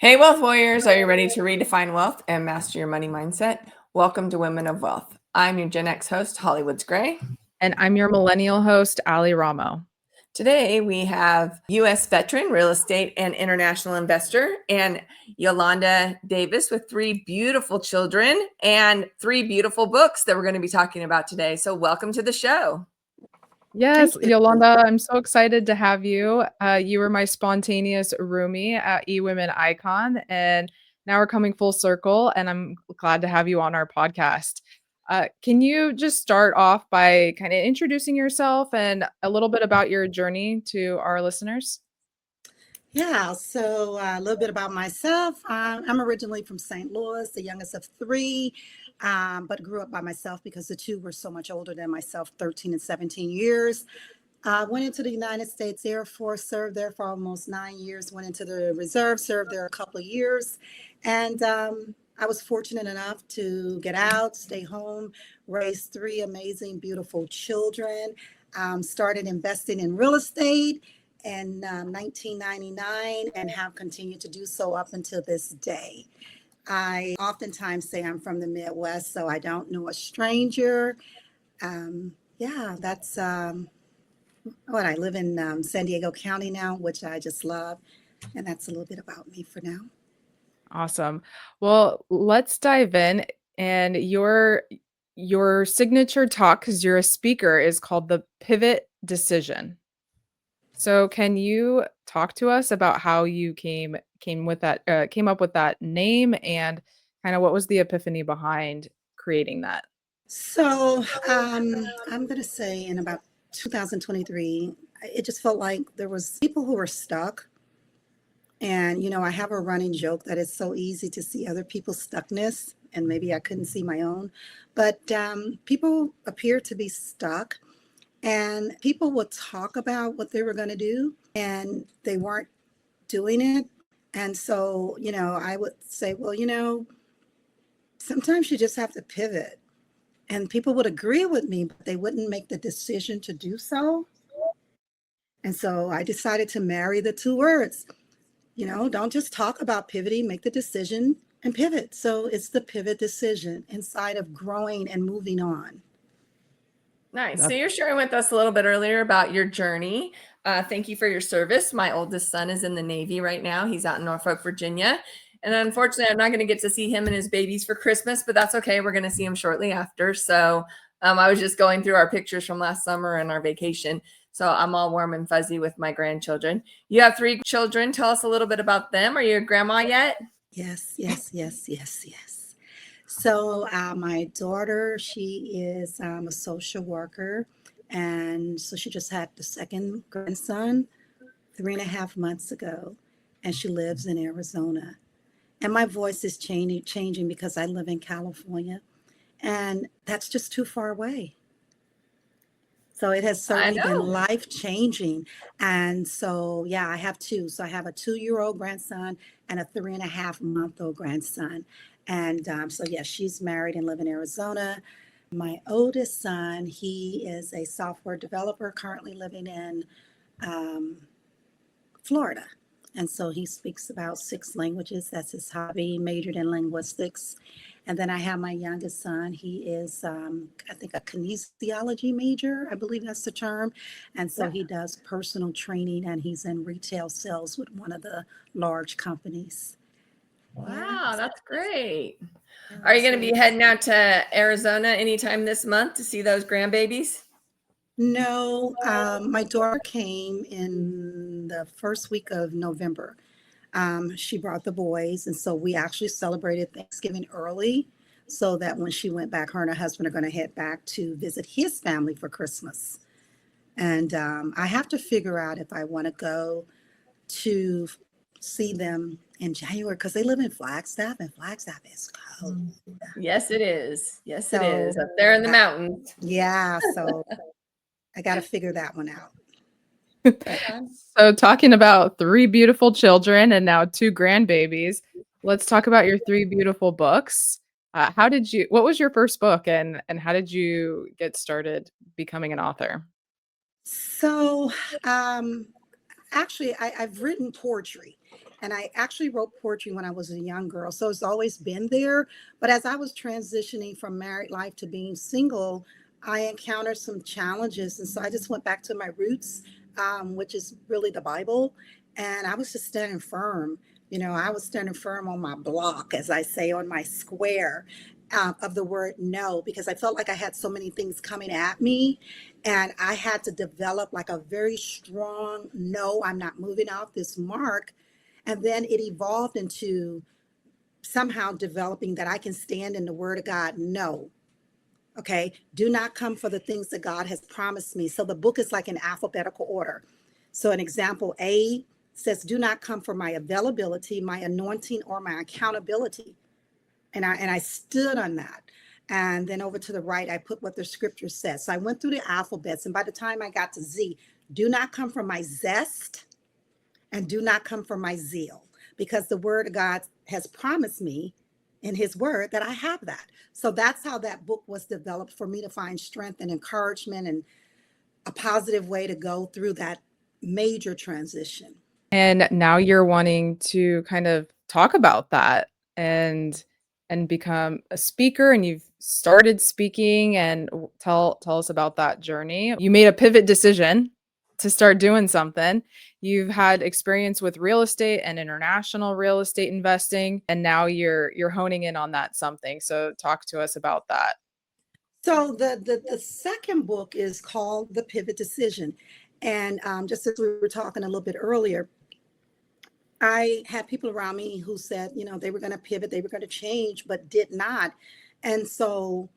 Hey, Wealth Warriors, are you ready to redefine wealth and master your money mindset? Welcome to Women of Wealth. I'm your Gen X host, Hollywood's Gray. And I'm your millennial host, Allie Ramo. Today we have U.S. veteran, real estate, and international investor, and Yolanda Davis with three beautiful children and three beautiful books that we're going to be talking about today. So, welcome to the show. Yes, Thank you. Yolanda, I'm so excited to have you. You were my spontaneous roomie at eWomen Icon, and now we're coming full circle, and I'm glad to have you on our podcast. Can you just start off by kind of introducing yourself and a little bit about your journey to our listeners? Yeah, so a little bit about myself. I'm originally from St. Louis, the youngest of three, but grew up by myself because the two were so much older than myself, 13 and 17 years. Went into the United States Air Force, served there for almost 9 years, went into the reserve, served there a couple of years. And I was fortunate enough to get out, stay home, raise three amazing, beautiful children, started investing in real estate in 1999 and have continued to do so up until this day. I oftentimes say I'm from the Midwest, so I don't know a stranger. Yeah, that's what I live in San Diego County now, which I just love. And that's a little bit about me for now. Awesome. Well, let's dive in. And your signature talk, because you're a speaker, is called the Pivot Decision. So can you talk to us about how you came up with that name and kind of what was the epiphany behind creating that? So I'm going to say in about 2023, it just felt like there was people who were stuck. And, I have a running joke that it's so easy to see other people's stuckness, and maybe I couldn't see my own. But people appear to be stuck, and people would talk about what they were going to do, and they weren't doing it. And so, I would say, well, sometimes you just have to pivot. And people would agree with me, but they wouldn't make the decision to do so. And so I decided to marry the two words. Don't just talk about pivoting, make the decision and pivot. So it's the pivot decision inside of growing and moving on. Nice. So, That- you're sharing with us a little bit earlier about your journey. Thank you for your service. My oldest son is in the Navy right now, he's out in Norfolk, Virginia. And unfortunately, I'm not going to get to see him and his babies for Christmas, but that's okay. We're going to see him shortly after. So I was just going through our pictures from last summer and our vacation. So I'm all warm and fuzzy with my grandchildren. You have three children. Tell us a little bit about them. Are you a grandma yet? Yes, yes, yes, yes, yes. So my daughter, she is a social worker. And so she just had the second grandson 3.5 months ago. And she lives in Arizona. And my voice is changing because I live in California. And that's just too far away. So it has I certainly been know. life changing. And so, yeah, I have two. So I have a 2-year-old grandson and a 3.5-month-old grandson. And so, yeah, she's married and live in Arizona. My oldest son, he is a software developer currently living in um, Florida. And so he speaks about 6 languages. That's his hobby, majored in linguistics. And then I have my youngest son. He is, I think, a kinesiology major. I believe that's the term. And so Yeah. he does personal training and he's in retail sales with one of the large companies. Yeah. Wow, that's great. Yeah. Are you going to So be heading out to Arizona anytime this month to see those grandbabies? no, my daughter came in the first week of November. She brought the boys, and so we actually celebrated Thanksgiving early so that when she went back, her and her husband are going to head back to visit his family for Christmas. And I have to figure out if I want to go to see them in January because they live in Flagstaff, and Flagstaff is cold. Yes, it is. Yes, it is. So, Up there in the I, mountains. yeah, so I got to figure that one out. But Right on. So talking about three beautiful children and now two grandbabies, let's talk about your three beautiful books. What was your first book and how did you get started becoming an author? so, um, actually, I've written poetry. And I actually wrote poetry when I was a young girl. So it's always been there. But as I was transitioning from married life to being single, I encountered some challenges. And so I just went back to my roots, which is really the Bible. And I was just standing firm. I was standing firm on my block, as I say, on my square of the word no, because I felt like I had so many things coming at me. And I had to develop like a very strong no, I'm not moving off this mark. And then it evolved into somehow developing that I can stand in the word of God. No. Okay. Do not come for the things that God has promised me. So the book is like in alphabetical order. So an example A says, do not come for my availability, my anointing, or my accountability. And I stood on that. And then over to the right, I put what the scripture says. So I went through the alphabets. And by the time I got to Z, do not come from my zest and do not come from my zeal, because the word of God has promised me in his word that I have that. So that's how that book was developed, for me to find strength and encouragement and a positive way to go through that major transition. And now you're wanting to kind of talk about that and become a speaker, and you've started speaking, and tell us about that journey. You made a pivot decision to start doing something. You've had experience with real estate and international real estate investing, and now you're honing in on that something. So talk to us about that. So the second book is called The Pivot Decision. And just as we were talking a little bit earlier, I had people around me who said, they were going to pivot, they were going to change, but did not. And so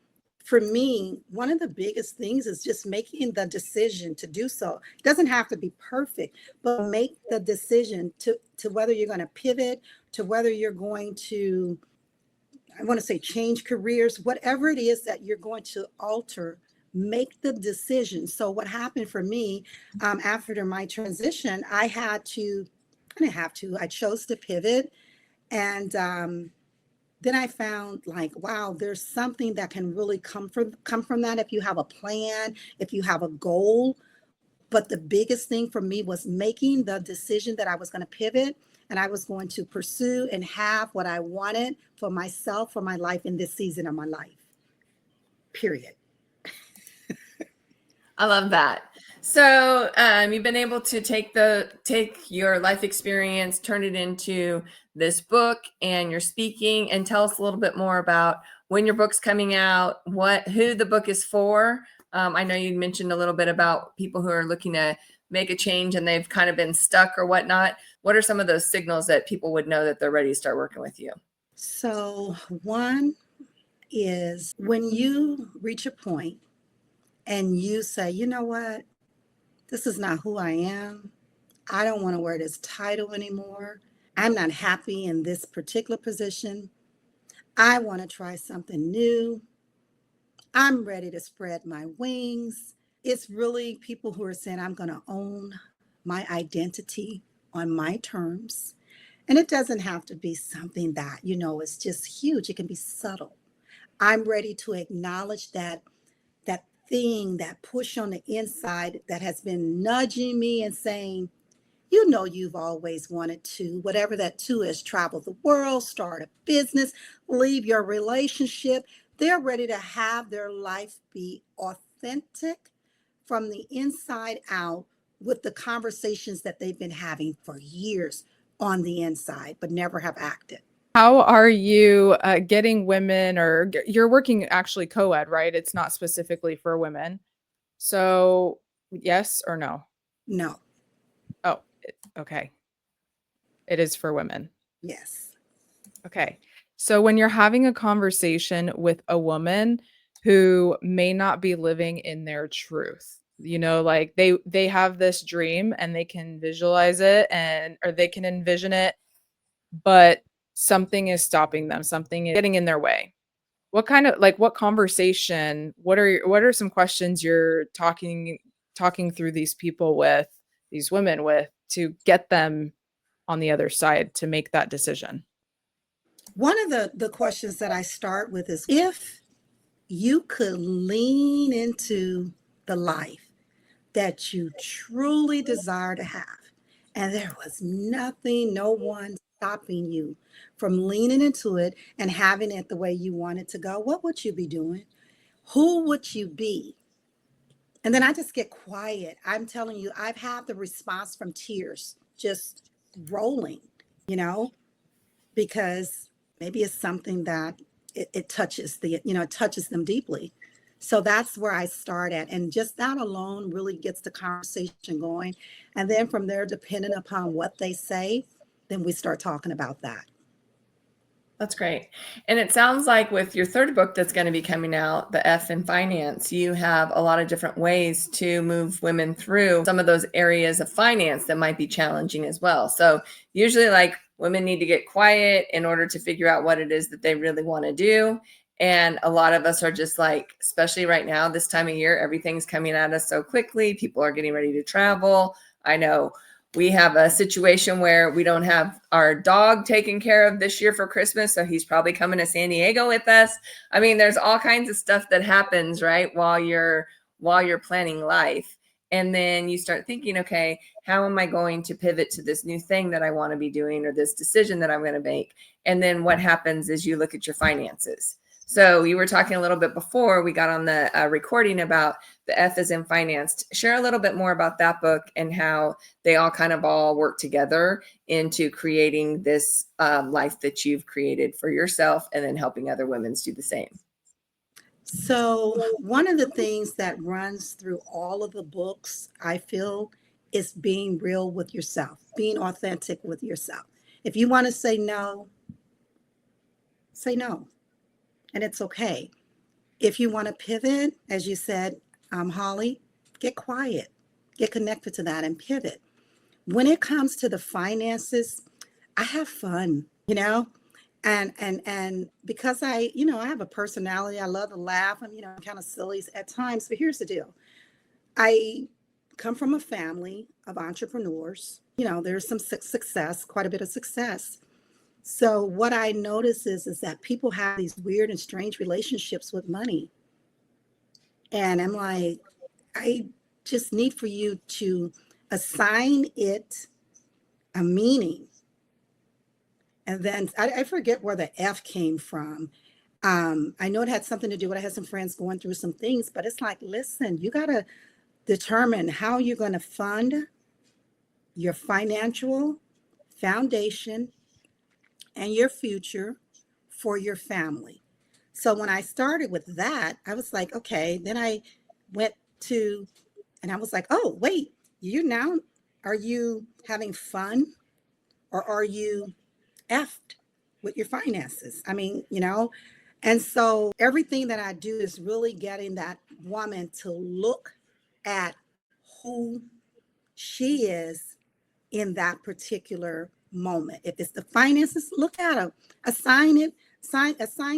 for me, one of the biggest things is just making the decision to do so. It doesn't have to be perfect, but make the decision to whether you're going to pivot, to whether you're going to, I want to say, change careers, whatever it is that you're going to alter, make the decision. So what happened for me after my transition, I chose to pivot. And then I found like, wow, there's something that can really come from that if you have a plan, if you have a goal. But the biggest thing for me was making the decision that I was going to pivot, and I was going to pursue and have what I wanted for myself, for my life in this season of my life. Period. I love that. So you've been able to take your life experience, turn it into this book, and you're speaking. And tell us a little bit more about when your book's coming out, who the book is for. I know you mentioned a little bit about people who are looking to make a change and they've kind of been stuck or whatnot. What are some of those signals that people would know that they're ready to start working with you? So one is when you reach a point and you say, you know what, this is not who I am. I don't want to wear this title anymore. I'm not happy in this particular position. I want to try something new. I'm ready to spread my wings. It's really people who are saying, I'm going to own my identity on my terms. And it doesn't have to be something that, is just huge. It can be subtle. I'm ready to acknowledge that thing, that push on the inside that has been nudging me and saying, you've always wanted to, whatever that to is, travel the world, start a business, leave your relationship. They're ready to have their life be authentic from the inside out, with the conversations that they've been having for years on the inside, but never have acted. How are you getting women, or you're working actually co-ed, right? It's not specifically for women. So yes or no? No. Oh, okay. It is for women. Yes. Okay. So when you're having a conversation with a woman who may not be living in their truth, like they have this dream and they can visualize it, or they can envision it, but something is stopping them, something is getting in their way. What conversation, what are some questions you're talking through these women with, to get them on the other side to make that decision? One of the questions that I start with is, if you could lean into the life that you truly desire to have, And there was nothing, no one stopping you from leaning into it and having it the way you wanted to go, what would you be doing? Who would you be? And then I just get quiet. I'm telling you, I've had the response from tears just rolling, you know, because maybe it's something that it touches it touches them deeply. So that's where I start at. And just that alone really gets the conversation going. And then from there, depending upon what they say, then we start talking about that. That's great. And it sounds like with your third book that's going to be coming out, The F in Finance, you have a lot of different ways to move women through some of those areas of finance that might be challenging as well. So usually like women need to get quiet in order to figure out what it is that they really want to do. And a lot of us are just like, especially right now, this time of year, everything's coming at us so quickly. People are getting ready to travel. I know we have a situation where we don't have our dog taken care of this year for Christmas. So he's probably coming to San Diego with us. I mean, there's all kinds of stuff that happens, right? While you're planning life. And then you start thinking, okay, how am I going to pivot to this new thing that I want to be doing or this decision that I'm going to make? And then what happens is you look at your finances. So you were talking a little bit before we got on the recording about The F is in Finance. Share a little bit more about that book and how they all kind of all work together into creating this life that you've created for yourself and then helping other women do the same. So one of the things that runs through all of the books, I feel, is being real with yourself, being authentic with yourself. If you want to say no, say no. And it's okay. If you want to pivot, as you said, Hawley, get quiet, get connected to that and pivot. When it comes to the finances, I have fun, and because I have a personality, I love to laugh. I'm, kind of silly at times, but here's the deal. I come from a family of entrepreneurs. There's some success, quite a bit of success. So what I notice is that people have these weird and strange relationships with money. And I'm like, I just need for you to assign it a meaning. And then I forget where the F came from. I know it had something to do with, I had some friends going through some things, but it's like, listen, you got to determine how you're going to fund your financial foundation and your future for your family. So when I started with that, I was like, okay, then I went to, and I was like, oh, wait, are you having fun or are you effed with your finances? I mean, and so everything that I do is really getting that woman to look at who she is in that particular moment. If it's the finances, look at them, assign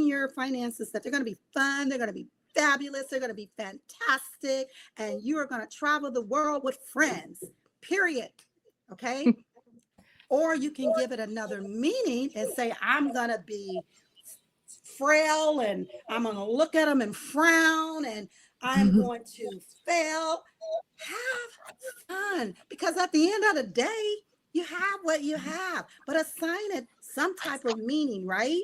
your finances that they're going to be fun, they're going to be fabulous, they're going to be fantastic, and you are going to travel the world with friends, period. Okay. Or you can give it another meaning and say, I'm going to be frail and I'm going to look at them and frown and I'm going to fail. Have fun, because at the end of the day, you have what you have, but assign it some type of meaning, right?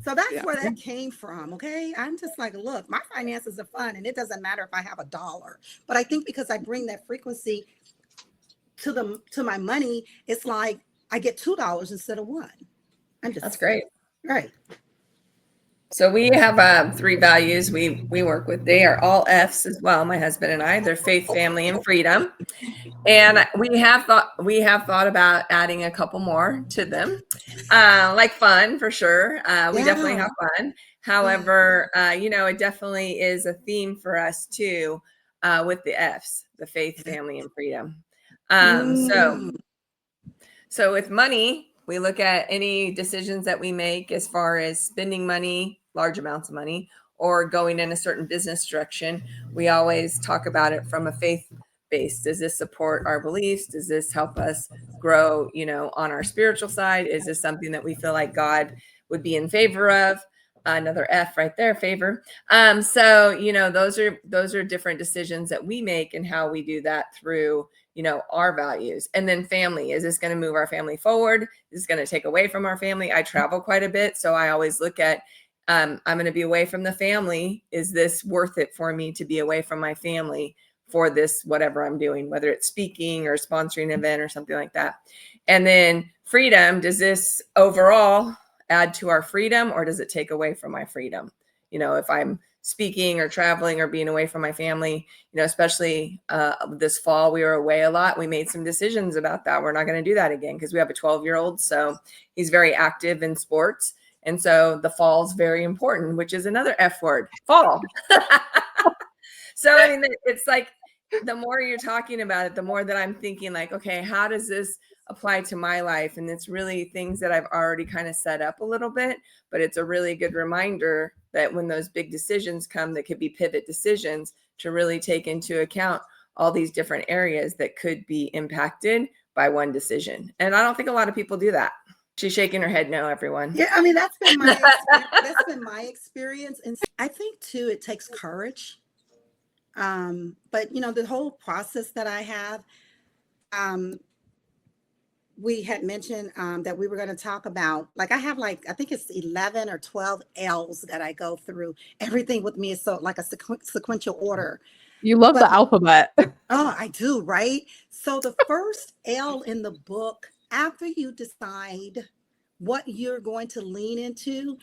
So that's where that came from. Okay. I'm just like, look, my finances are fun and it doesn't matter if I have $1, but I think because I bring that frequency to my money, it's like I get $2 instead of one. That's great. Right. So we have 3 values we work with. They are all F's as well. My husband and I. They're faith, family, and freedom. And we have thought about adding a couple more to them, like fun for sure. We definitely have fun. However, it definitely is a theme for us too, with the F's, the faith, family, and freedom. So with money, we look at any decisions that we make as far as spending money, large amounts of money, or going in a certain business direction. We always talk about it from a faith base. Does this support our beliefs? Does this help us grow, on our spiritual side? Is this something that we feel like God would be in favor of? Another F right there, favor. So, you know, those are different decisions that we make and how we do that through, you know, our values. And then family, is this going to move our family forward? Is this going to take away from our family? I travel quite a bit, so I always look at, I'm going to be away from the family. Is this worth it for me to be away from my family for this, whatever I'm doing, whether it's speaking or sponsoring an event or something like that? And then freedom, does this overall add to our freedom, or does it take away from my freedom? You know, if I'm speaking or traveling or being away from my family, you know, especially this fall, we were away a lot. We made some decisions about that. We're not going to do that again because we have a 12-year-old. So he's very active in sports. And so the fall is very important, which is another F word, fall. So, I mean, it's like the more you're talking about it, the more that I'm thinking like, okay, how does this apply to my life? And it's really things that I've already kind of set up a little bit, but it's a really good reminder that when those big decisions come, that could be pivot decisions, to really take into account all these different areas that could be impacted by one decision. And I don't think a lot of people do that. She's shaking her head no, everyone. Yeah, I mean, that's been my experience. That's been my experience. And I think too, it takes courage. But you know, the whole process that I have, we had mentioned that we were going to talk about, like I have like, I think it's 11 or 12 L's that I go through. Everything with me is so like a sequential order. You love But the alphabet. oh, I do, right? So the first L in the book, after you decide what you're going to lean into,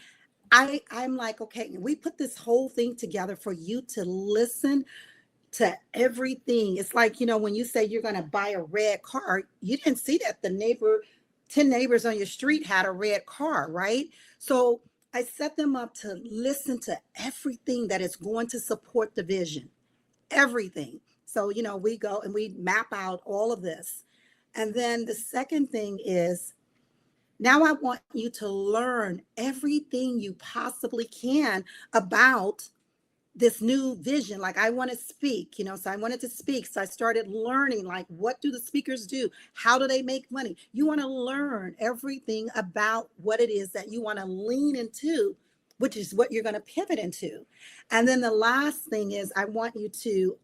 I'm like, okay, we put this whole thing together for you to listen to everything. It's like, you know, when you say you're going to buy a red car, you didn't see that the 10 neighbors on your street had a red car, right? So I set them up to listen to everything that is going to support the vision, everything. So, you know, we go and we map out all of this. And then the second thing is, now I want you to learn everything you possibly can about this new vision. Like I want to speak, you know, so I wanted to speak. So I started learning, like, what do the speakers do? How do they make money? You want to learn everything about what it is that you want to lean into, which is what you're going to pivot into. And then the last thing is I want you to,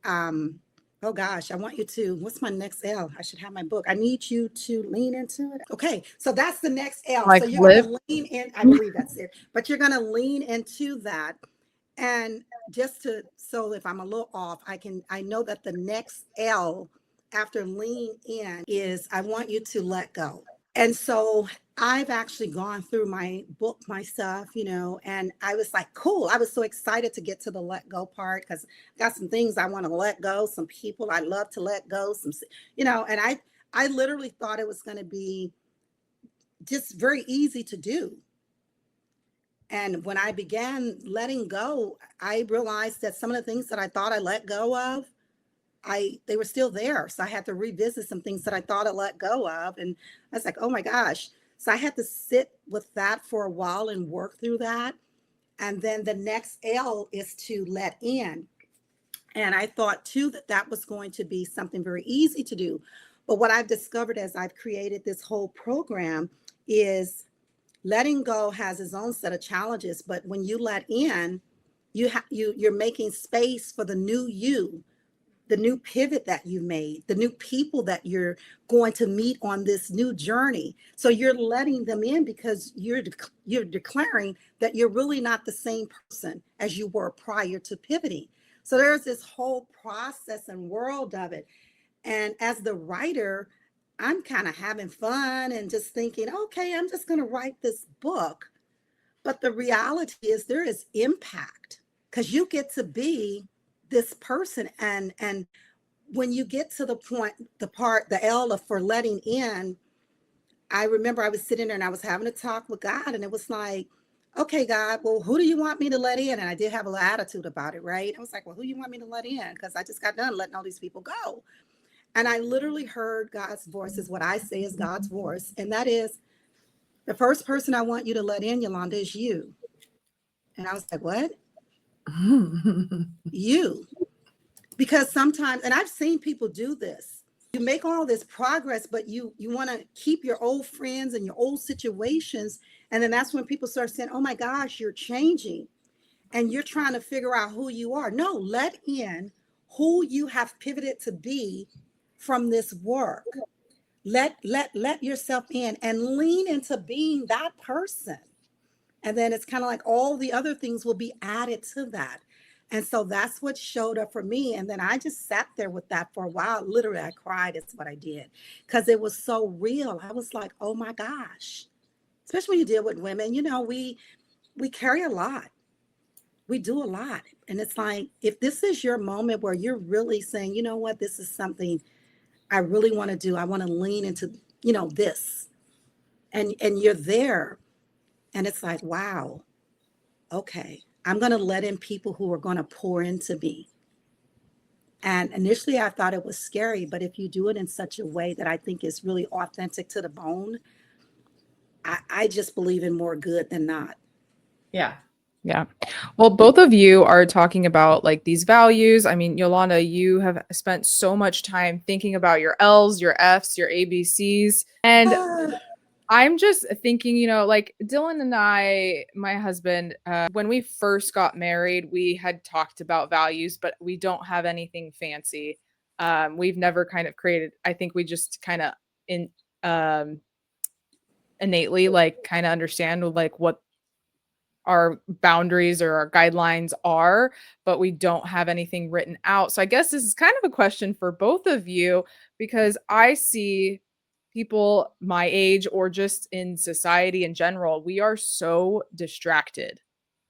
oh gosh, I want you to, what's my next L? I should have my book. I need you to lean into it. Okay, so that's the next L. Like so you're live. going to lean in, I believe that's it, but you're going to lean into that. And just to, so if I'm a little off, I know that the next L after lean in is I want you to let go. And so I've actually gone through my book myself, you know, and I was like, cool. I was so excited to get to the let go part because I got some things I want to let go, some people I love to let go, some, you know, and I literally thought it was going to be just very easy to do. And when I began letting go, I realized that some of the things that I thought I let go of, they were still there. So I had to revisit some things that I thought I let go of. And I was like, oh my gosh. So I had to sit with that for a while and work through that. And then the next L is to let in. And I thought too that that was going to be something very easy to do. But what I've discovered as I've created this whole program is letting go has its own set of challenges, but when you let in, you're making space for the new you, the new pivot that you made, the new people that you're going to meet on this new journey. So you're letting them in because you're declaring that you're really not the same person as you were prior to pivoting. So there's this whole process and world of it. And as the writer, I'm kind of having fun and just thinking, okay, I'm just going to write this book. But the reality is there is impact because you get to be this person. And when you get to the point, the L for letting in, I remember I was sitting there and I was having a talk with God and it was like, okay, God, well, who do you want me to let in? And I did have a little attitude about it, right? I was like, well, who do you want me to let in? Because I just got done letting all these people go. And I literally heard God's voice, is what I say is God's voice. And that is, the first person I want you to let in, Yolanda, is you. And I was like, what? You. Because sometimes, and I've seen people do this. You make all this progress, but you want to keep your old friends and your old situations. And then that's when people start saying, oh my gosh, you're changing. And you're trying to figure out who you are. No, let in who you have pivoted to be from this work. Let yourself in and lean into being that person. And then it's kind of like all the other things will be added to that. And so that's what showed up for me. And then I just sat there with that for a while. Literally, I cried. It's what I did because it was so real. I was like, oh my gosh. Especially when you deal with women, we carry a lot. We do a lot. And it's like, if this is your moment where you're really saying, you know what, this is something I really want to do. I want to lean into, this. And you're there. And it's like, wow, okay, I'm going to let in people who are going to pour into me. And initially I thought it was scary, but if you do it in such a way that I think is really authentic to the bone, I just believe in more good than not. Yeah. Yeah. Well, both of you are talking about like these values. I mean, Yolanda, you have spent so much time thinking about your L's, your F's, your ABCs. And I'm just thinking, like Dylan and I, my husband, when we first got married, we had talked about values, but we don't have anything fancy. We've never kind of created, I think we just kind of innately like kind of understand like what our boundaries or our guidelines are, but we don't have anything written out. So I guess this is kind of a question for both of you because I see people my age or just in society in general, we are so distracted.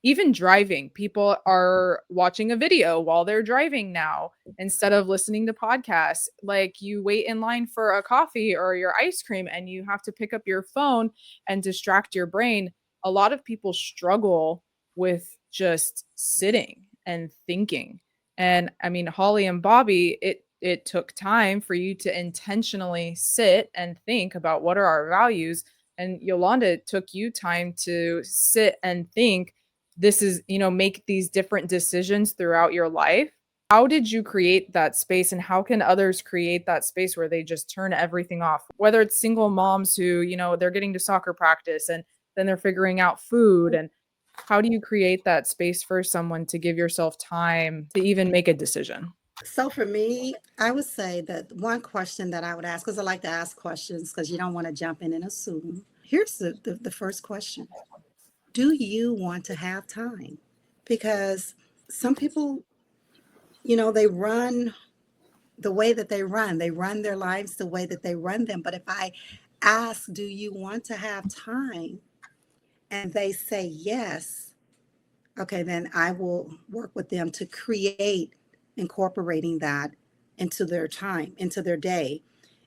Even driving, people are watching a video while they're driving now instead of listening to podcasts. Like you wait in line for a coffee or your ice cream and you have to pick up your phone and distract your brain. A lot of people struggle with just sitting and thinking. And I mean, Hawley and Bobby, it took time for you to intentionally sit and think about what are our values. And Yolanda, it took you time to sit and think this is, make these different decisions throughout your life. How did you create that space and how can others create that space where they just turn everything off? Whether it's single moms who, they're getting to soccer practice and then they're figuring out food. And how do you create that space for someone to give yourself time to even make a decision? So for me, I would say that one question that I would ask, because I like to ask questions because you don't want to jump in and assume. Here's the first question. Do you want to have time? Because some people, they run the way that they run. They run their lives the way that they run them. But if I ask, do you want to have time? And they say yes, okay, then I will work with them to create incorporating that into their time, into their day.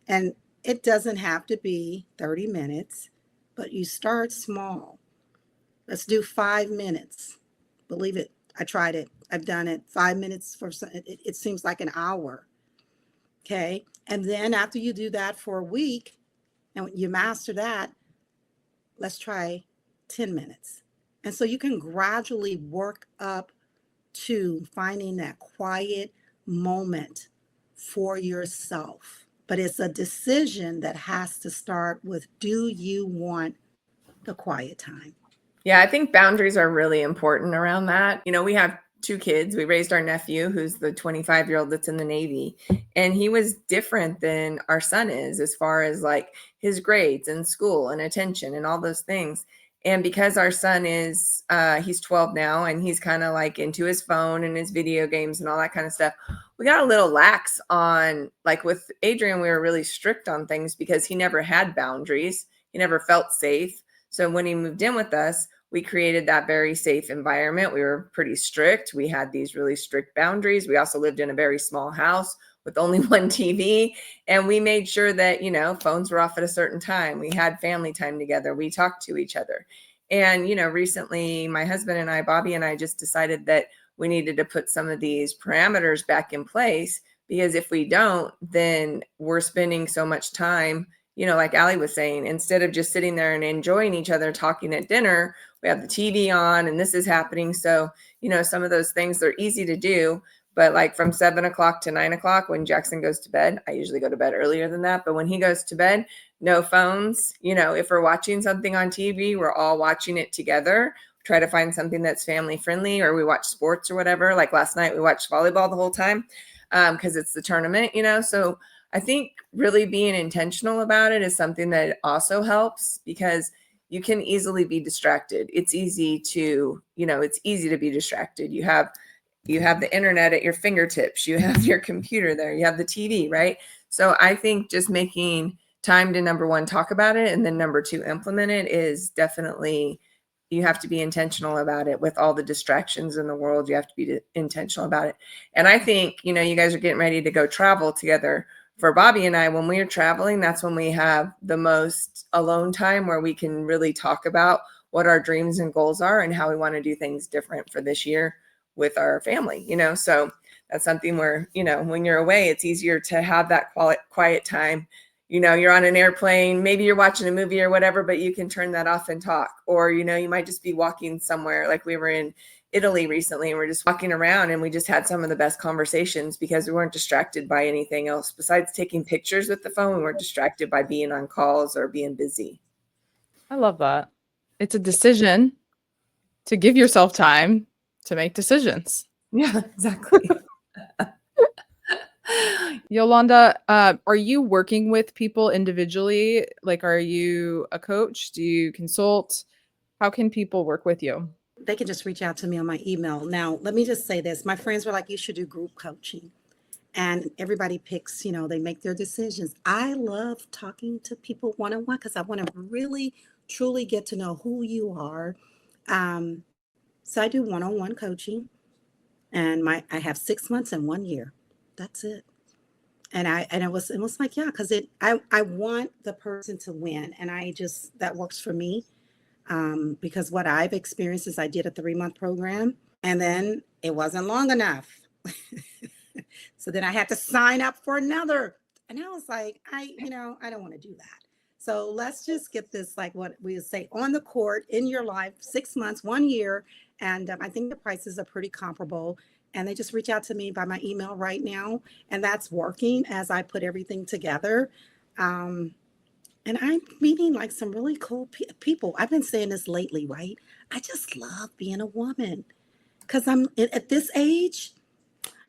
And it doesn't have to be 30 minutes, but you start small. Let's do 5 minutes. Believe it. I tried it. I've done it. 5 minutes for some, it seems like an hour. Okay. And then after you do that for a week and you master that, let's try 10 minutes. And so you can gradually work up to finding that quiet moment for yourself. But it's a decision that has to start with, do you want the quiet time? Yeah, I think boundaries are really important around that. We have 2 kids. We raised our nephew, who's the 25-year-old that's in the Navy, and he was different than our son is as far as like his grades and school and attention and all those things. And because our son is, he's 12 now and he's kind of like into his phone and his video games and all that kind of stuff, we got a little lax on, like with Adrian, we were really strict on things because he never had boundaries. He never felt safe. So when he moved in with us, we created that very safe environment. We were pretty strict. We had these really strict boundaries. We also lived in a very small house with only one TV. And we made sure that, phones were off at a certain time. We had family time together. We talked to each other. And, recently my husband and I, Bobby and I, just decided that we needed to put some of these parameters back in place, because if we don't, then we're spending so much time, like Allie was saying, instead of just sitting there and enjoying each other talking at dinner, we have the TV on and this is happening. So, some of those things, they're easy to do, But like from 7 o'clock to 9 o'clock when Jackson goes to bed, I usually go to bed earlier than that. But when he goes to bed, no phones. If we're watching something on TV, we're all watching it together. Try to find something that's family friendly, or we watch sports or whatever. Like last night, we watched volleyball the whole time because it's the tournament, So I think really being intentional about it is something that also helps, because you can easily be distracted. It's easy to be distracted. You have the internet at your fingertips. You have your computer there. You have the TV, right? So I think just making time to, number one, talk about it, and then number two, implement it is definitely, you have to be intentional about it. With all the distractions in the world, you have to be intentional about it. And I think, you guys are getting ready to go travel together. For Bobby and I, when we are traveling, that's when we have the most alone time, where we can really talk about what our dreams and goals are and how we want to do things different for this year with our family, So that's something where, when you're away, it's easier to have that quiet time. You're on an airplane, maybe you're watching a movie or whatever, but you can turn that off and talk. Or, you might just be walking somewhere. Like we were in Italy recently, and we're just walking around, and we just had some of the best conversations because we weren't distracted by anything else besides taking pictures with the phone. We weren't distracted by being on calls or being busy. I love that. It's a decision to give yourself time to make decisions. Yeah, exactly. Yolanda, are you working with people individually? Like, are you a coach? Do you consult? How can people work with you? They can just reach out to me on my email. Now, let me just say this. My friends were like, you should do group coaching. And everybody picks, they make their decisions. I love talking to people one-on-one because I want to really, truly get to know who you are. So I do one-on-one coaching, and I have 6 months and 1 year. That's it. And it was like, yeah, because I want the person to win. And that works for me. Because what I've experienced is I did a 3-month program, and then it wasn't long enough. So then I had to sign up for another. And I was like, I don't want to do that. So let's just get this, like what we would say, on the court in your life, 6 months, 1 year. And I think the prices are pretty comparable. And they just reach out to me by my email right now. And that's working as I put everything together. And I'm meeting like some really cool people. I've been saying this lately, right? I just love being a woman because I'm at this age.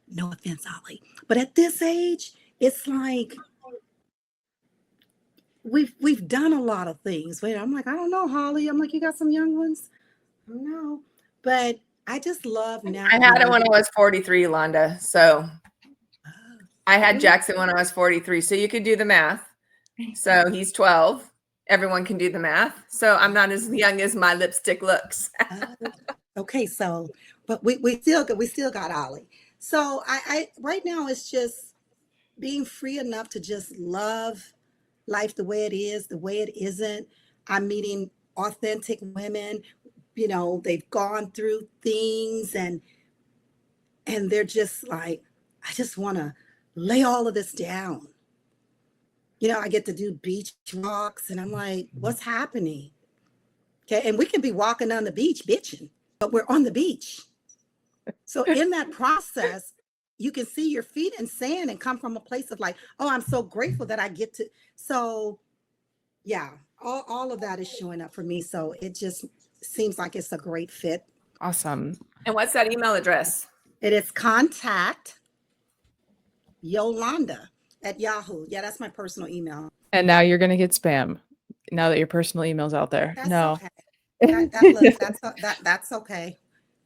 No offense, Allie, but at this age, it's like we've done a lot of things. Wait, I'm like, I don't know, Hawley. I'm like, you got some young ones? I don't know, but I just love now. I had it when I was 43, Yolanda. So I had Jackson when I was 43. So you could do the math. So he's 12. Everyone can do the math. So I'm not as young as my lipstick looks. Okay, so but we still got Allie. So I right now it's just being free enough to just love life the way it is, the way it isn't. I'm meeting authentic women. They've gone through things, and they're just like, I just want to lay all of this down. I get to do beach walks, and I'm like, what's happening? Okay, and we can be walking on the beach bitching, but we're on the beach. So in that process, you can see your feet in sand and come from a place of like, oh, I'm so grateful that I get to. So yeah, all of that is showing up for me. So it just seems like it's a great fit. Awesome. And what's that email address? It is contact Yolanda at Yahoo. Yeah, that's my personal email. And now you're going to get spam now that your personal email's out there. That's No. okay. That's okay.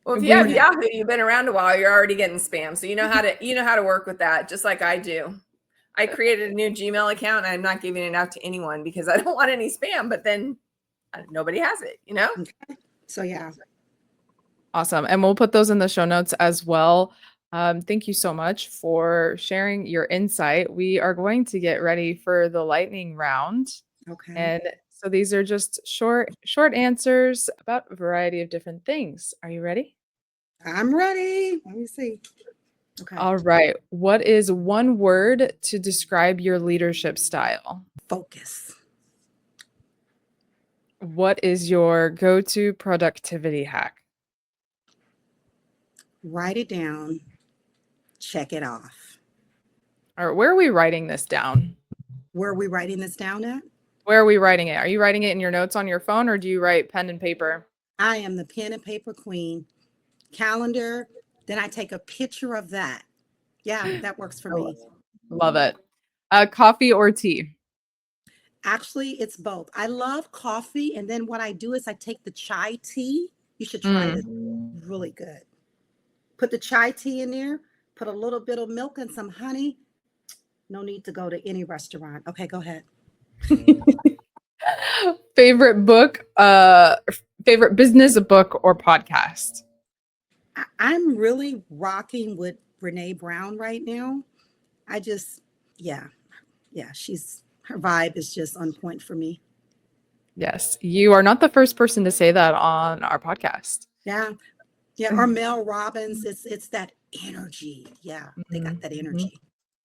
Well, if you have Yahoo, you've been around a while, you're already getting spam. So you know how to work with that, just like I do. I created a new Gmail account, and I'm not giving it out to anyone because I don't want any spam, but then nobody has it, Okay. So yeah. Awesome. And we'll put those in the show notes as well. Thank you so much for sharing your insight. We are going to get ready for the lightning round. Okay. And so these are just short answers about a variety of different things. Are you ready? I'm ready. Let me see. Okay. All right. What is one word to describe your leadership style? Focus. What is your go-to productivity hack? Write it down check it off. All right, where are we writing this down? Where are we writing this down at? Where are we writing it? Are you writing it in your notes on your phone, or do you write pen and paper? I am the pen and paper queen. Calendar, then I take a picture of that. Yeah, that works for me. Love it. Coffee or tea? Actually, it's both. I love coffee, and then what I do is I take the chai tea. You should try it. It's really good. Put the chai tea in there, put a little bit of milk and some honey. No need to go to any restaurant. Okay, go ahead. Favorite book, favorite business book or podcast? I'm really rocking with Brene Brown right now. I just, yeah, her vibe is just on point for me. Yes, you are not the first person to say that on our podcast. Yeah. Yeah. Or Mel Robbins. It's that energy. Yeah. They got that energy.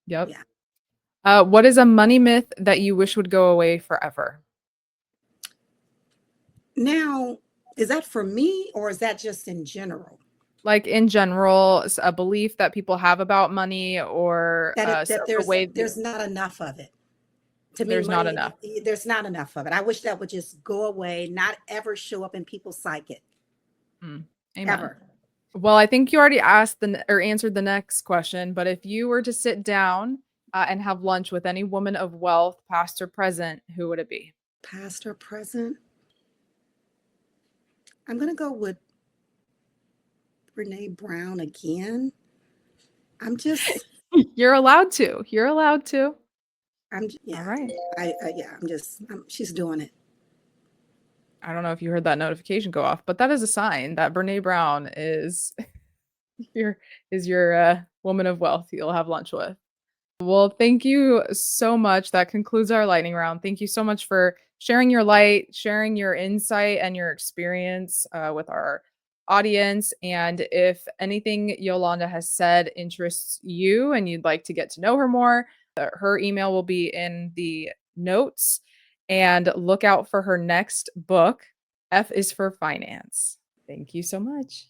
Yep. Yeah. What is a money myth that you wish would go away forever? Now, is that for me or is that just in general? Like in general, a belief that people have about money, or That the way there's not enough of it. To me, there's not money, enough. there's not enough of it. I wish that would just go away, not ever show up in people's psyche. Amen. Ever. Well, I think you already asked or answered the next question, but if you were to sit down and have lunch with any woman of wealth, past or present, who would it be? Past or present? I'm going to go with Brene Brown again. I'm just. You're allowed to. You're allowed to. Yeah. All right. She's doing it. I don't know if you heard that notification go off, but that is a sign that Brene Brown is your woman of wealth you'll have lunch with. Well, thank you so much. That concludes our lightning round. Thank you so much for sharing your light, sharing your insight and your experience with our audience. And if anything Yolanda has said interests you and you'd like to get to know her more, her email will be in the notes. And look out for her next book, F is for Finance. Thank you so much.